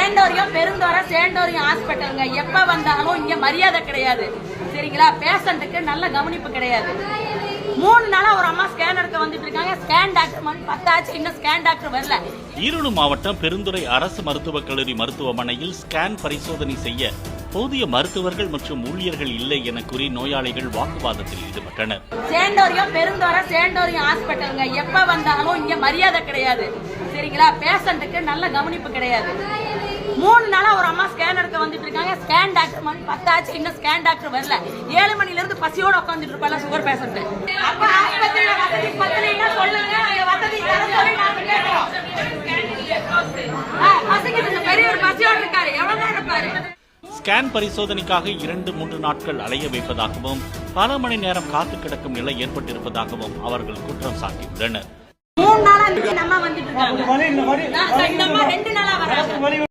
சேண்டோரியம் பெருந்தோரை சேண்டோரியம் ஹாஸ்பிட்டலுங்க. எப்ப வந்தாலும் இங்க மரியாதை கிடையாது சரிங்களா. பேஷண்ட்டுக்கு நல்ல கவனிப்பு கிடையாது. 3 நாளா ஒரு அம்மா ஸ்கேன் எடுக்க வந்துட்டு இருக்காங்க. ஸ்கேன் டாக்டர் மணி 10 ஆச்சு, இன்னும் ஸ்கேன் டாக்டர் வரல. ஈரோடு மாவட்டம் பெருந்துறை அரசு மருத்துவக் கல்லூரி மருத்துவமனையில் ஸ்கேன் பரிசோதனை செய்ய போதிய மருத்துவர்கள் மற்றும் ஊழியர்கள் இல்லை என கூறி நோயாளிகள் வாக்குவாதத்தில் ஈடுபட்டனர். சேண்டோரியம் பெருந்தோரை சேண்டோரியம் ஹாஸ்பிட்டலுங்க. எப்ப வந்தாலும் இங்க மரியாதை கிடையாது சரிங்களா. பேஷண்ட்டுக்கு நல்ல கவனிப்பு கிடையாது. 3 நாளா ஒரு அம்மா ஸ்கேன் எடுக்க வந்துட்டு இருக்காங்க. ஸ்கேன் டாக்டர் மணி 10 ஆச்சு, இன்னும் ஸ்கேன் டாக்டர் வரல. 7 மணில இருந்து பசியோட உட்காந்துட்டு இருப்பாங்க சுகர் பேஷண்ட். அப்ப ஆஸ்பத்திரியில வசதி பத்தலைன்னா சொல்லுங்க, அங்க வசதி தர சொல்லி நாங்க கேட்கிறோம். பசிக்கிட்டு பெரியவர் பசியோட இருக்காரு, எவ்வளவு நேரம் இருப்பாரு. ஸ்கேன் பரிசோதனைக்காக 2-3 நாட்கள் அலைய வைப்பதாகவும் பல மணி நேரம் காத்து கிடக்கும் நிலை ஏற்பட்டிருப்பதாகவும் அவர்கள் குற்றம் சாட்டியுள்ளனர். 3 நாளா நம்ம வந்துட்டு இருக்காங்க. இந்த அம்மா 2 நாளா வராங்க.